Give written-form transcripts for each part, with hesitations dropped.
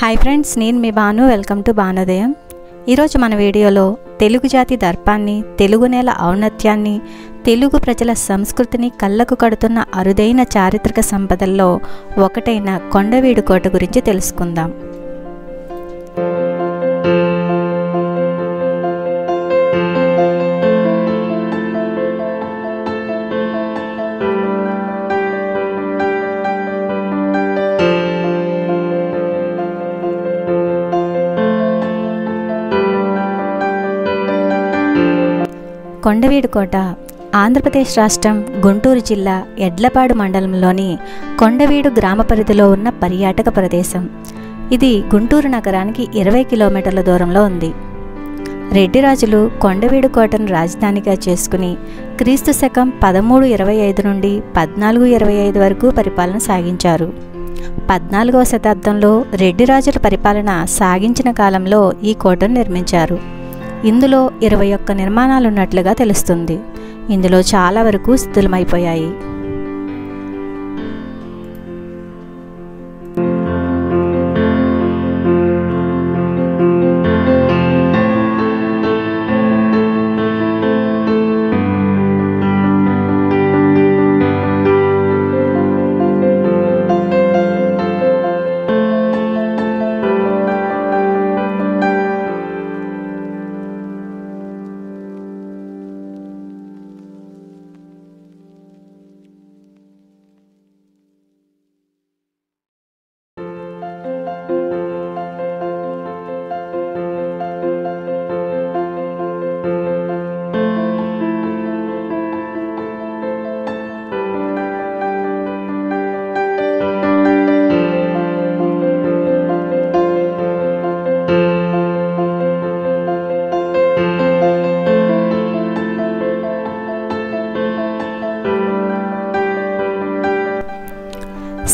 Hi friends, నేను మీ Bhanu. Welcome to Bhanudayam. ఈరోజు మన వీడియోలో తెలుగు జాతి దర్పాన్ని, తెలుగు నేల ఔన్నత్యాన్ని, తెలుగు ప్రజల సంస్కృతిని కళ్ళకు కడుతున్న అరుదైన చారిత్రక సంపదల్లో ఒకటైన కొండవీడు కోట గురించి తెలుసుకుందాం. కొండవీడు కోట ఆంధ్రప్రదేశ్ రాష్ట్రం గుంటూరు జిల్లా ఎడ్లపాడు మండలంలోని కొండవీడు గ్రామ పరిధిలో ఉన్న పర్యాటక ప్రదేశం. ఇది గుంటూరు నగరానికి 20 కిలోమీటర్ల దూరంలో ఉంది. రెడ్డిరాజులు కొండవీడు కోటను రాజధానిగా చేసుకుని క్రీస్తు శకం 1325 నుండి 1425 వరకు పరిపాలన సాగించారు. 14వ శతాబ్దంలో రెడ్డిరాజుల పరిపాలన సాగించిన కాలంలో ఈ కోటను నిర్మించారు. ఇందులో 21 నిర్మాణాలున్నట్లుగా తెలుస్తుంది. ఇందులో చాలా వరకు శిథిలమైపోయాయి.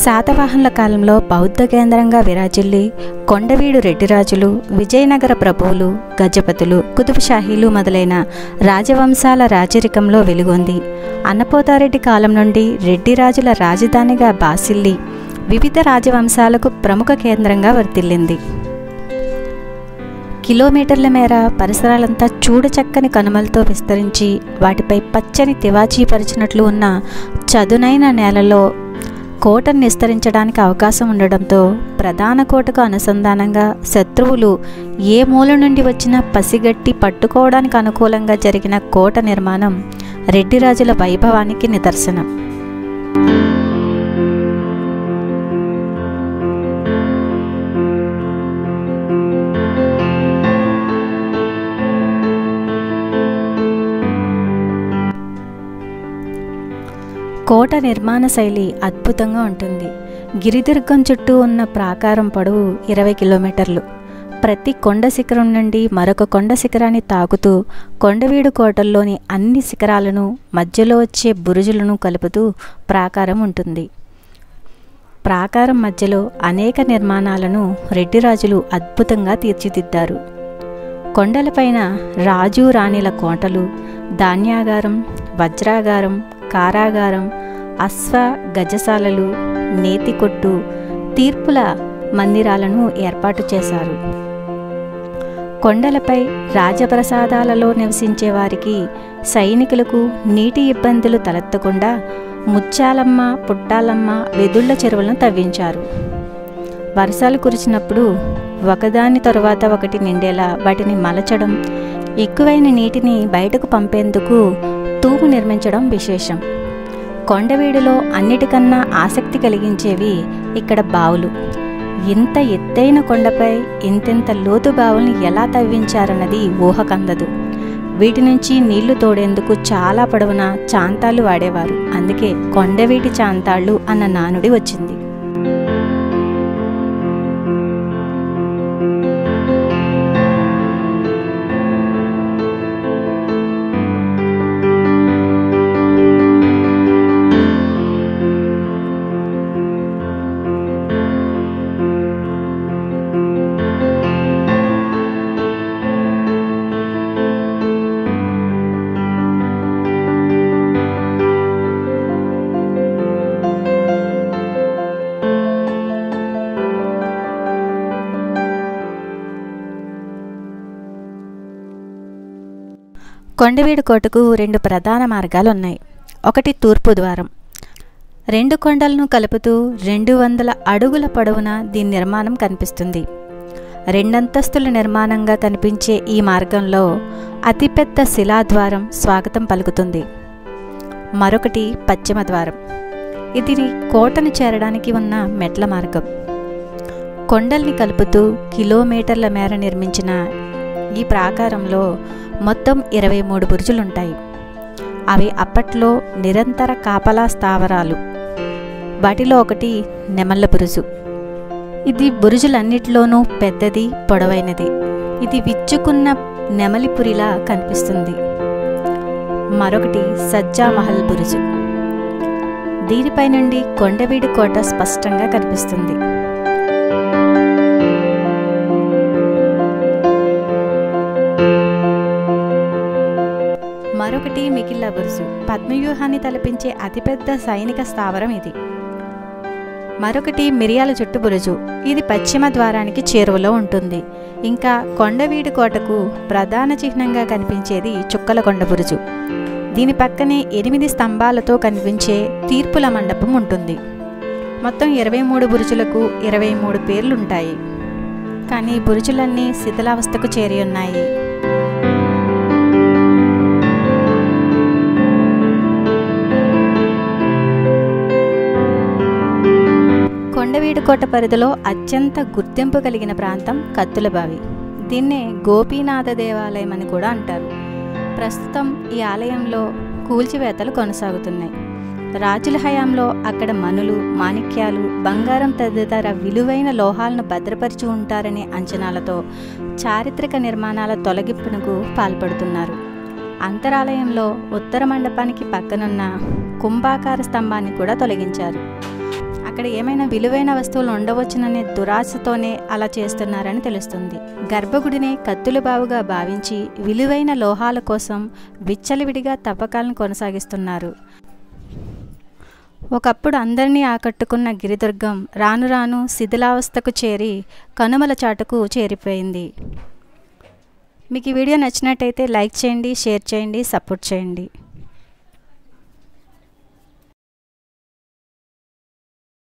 శాతవాహనుల కాలంలో బౌద్ధ కేంద్రంగా విరాజిల్లి కొండవీడు రెడ్డిరాజులు, విజయనగర ప్రభువులు, గజపతులు, కుతుబుషాహీలు మొదలైన రాజవంశాల రాజరికంలో వెలుగొంది. అన్నపోతారెడ్డి కాలం నుండి రెడ్డిరాజుల రాజధానిగా బాసిల్లి వివిధ రాజవంశాలకు ప్రముఖ కేంద్రంగా వర్తిల్లింది. కిలోమీటర్ల మేర పరిసరాలంతా చూడచక్కని కనుమలతో విస్తరించి వాటిపై పచ్చని తివాచీపరిచినట్లు ఉన్న చదునైన నేలలో కోటను విస్తరించడానికి అవకాశం ఉండడంతో ప్రధాన కోటకు అనుసంధానంగా శత్రువులు ఏ మూల నుండి వచ్చినా పసిగట్టి పట్టుకోవడానికి అనుకూలంగా జరిగిన కోట నిర్మాణం రెడ్డిరాజుల వైభవానికి నిదర్శనం. కోట నిర్మాణ శైలి అద్భుతంగా ఉంటుంది. గిరిదుర్గం చుట్టూ ఉన్న ప్రాకారం పొడవు 20 కిలోమీటర్లు. ప్రతి కొండ శిఖరం నుండి మరొక కొండ శిఖరాన్ని తాకుతూ కొండవీడు కోటల్లోని అన్ని శిఖరాలను, మధ్యలో వచ్చే బురుజులను కలుపుతూ ప్రాకారం ఉంటుంది. ప్రాకారం మధ్యలో అనేక నిర్మాణాలను రెడ్డిరాజులు అద్భుతంగా తీర్చిదిద్దారు. కొండలపైన రాజు రాణిల కోటలు, ధాన్యాగారం, వజ్రాగారం, కారాగారం, అశ్వ గజశాలలు, నేతికొట్టు, తీర్పుల మందిరాలను ఏర్పాటు చేశారు. కొండలపై రాజప్రసాదాలలో నివసించే వారికి, సైనికులకు నీటి ఇబ్బందులు తలెత్తకుండా ముత్యాలమ్మ, పుట్టాలమ్మ వెదుళ్ల చెరువులను తవ్వించారు. వర్షాలు కురిసినప్పుడు ఒకదాని తరువాత ఒకటి నిండేలా వాటిని మలచడం, ఎక్కువైన నీటిని బయటకు పంపేందుకు తూము నిర్మించడం విశేషం. కొండవీడులో అన్నిటికన్నా ఆసక్తి కలిగించేవి ఇక్కడ బావులు. ఇంత ఎత్తైన కొండపై ఇంతెంత లోతు బావుల్ని ఎలా తవ్వించారన్నది ఊహకందదు. వీటి నుంచి నీళ్లు తోడేందుకు చాలా పొడవున చాంతాళ్ళు వాడేవారు. అందుకే కొండవీటి చాంతాళ్ళు అన్న నానుడి వచ్చింది. కొండవీడు కోటకు 2 ప్రధాన మార్గాలు ఉన్నాయి. ఒకటి తూర్పు ద్వారం. 2 కొండలను కలుపుతూ 200 అడుగుల పొడవున దీని నిర్మాణం కనిపిస్తుంది. 2 అంతస్తుల నిర్మాణంగా కనిపించే ఈ మార్గంలో అతిపెద్ద శిలాద్వారం స్వాగతం పలుకుతుంది. మరొకటి పశ్చిమ ద్వారం. ఇది కోటను చేరడానికి ఉన్న మెట్ల మార్గం. కొండల్ని కలుపుతూ కిలోమీటర్ల మేర నిర్మించిన ఈ ప్రాకారంలో మొత్తం 23 బురుజులుంటాయి. అవి అప్పట్లో నిరంతర కాపలా స్థావరాలు. వాటిలో ఒకటి నెమళ్ళ బురుజు. ఇది బురుజులన్నిటిలోనూ పెద్దది, పొడవైనది. ఇది విచ్చుకున్న నెమలిపురిలా కనిపిస్తుంది. మరొకటి సజ్జామహల్ బురుజు. దీనిపై నుండి కొండవీడు కోట స్పష్టంగా కనిపిస్తుంది. మరొకటి మికిల్లా బురుజు. పద్మవ్యూహాన్ని తలపించే అతిపెద్ద సైనిక స్థావరం ఇది. మరొకటి మిరియాల చుట్టు బురుజు. ఇది పశ్చిమ ద్వారానికి చేరువలో ఉంటుంది. ఇంకా కొండవీడు కోటకు ప్రధాన చిహ్నంగా కనిపించేది చుక్కలకొండ బురుజు. దీని పక్కనే 8 స్తంభాలతో కనిపించే తీర్పుల మండపం ఉంటుంది. మొత్తం 23 బురుజులకు 23 పేర్లుంటాయి. కానీ బురుజులన్నీ శిథిలావస్థకు చేరి ఉన్నాయి. కొండవీడు కోట పరిధిలో అత్యంత గుర్తింపు కలిగిన ప్రాంతం కత్తులబావి. దీన్నే గోపీనాథ దేవాలయం అని కూడా అంటారు. ప్రస్తుతం ఈ ఆలయంలో కూల్చివేతలు కొనసాగుతున్నాయి. రాజుల హయాంలో అక్కడ మనులు, మాణిక్యాలు, బంగారం తదితర విలువైన లోహాలను భద్రపరిచి ఉంటారనే అంచనాలతో చారిత్రక నిర్మాణాల తొలగింపునకు పాల్పడుతున్నారు. అంతరాలయంలో ఉత్తర మండపానికి పక్కనున్న కుంభాకార స్తంభాన్ని కూడా తొలగించారు. అక్కడ ఏమైనా విలువైన వస్తువులు ఉండవచ్చుననే దురాశతోనే అలా చేస్తున్నారని తెలుస్తుంది. గర్భగుడిని కత్తులబావుగా భావించి విలువైన లోహాల కోసం విచ్చలవిడిగా తవ్వకాలను కొనసాగిస్తున్నారు. ఒకప్పుడు అందరినీ ఆకట్టుకున్న గిరిదుర్గం రాను రాను శిథిలావస్థకు చేరి కనుమల చాటుకు చేరిపోయింది. మీకు ఈ వీడియో నచ్చినట్టయితే లైక్ చేయండి, షేర్ చేయండి, సపోర్ట్ చేయండి.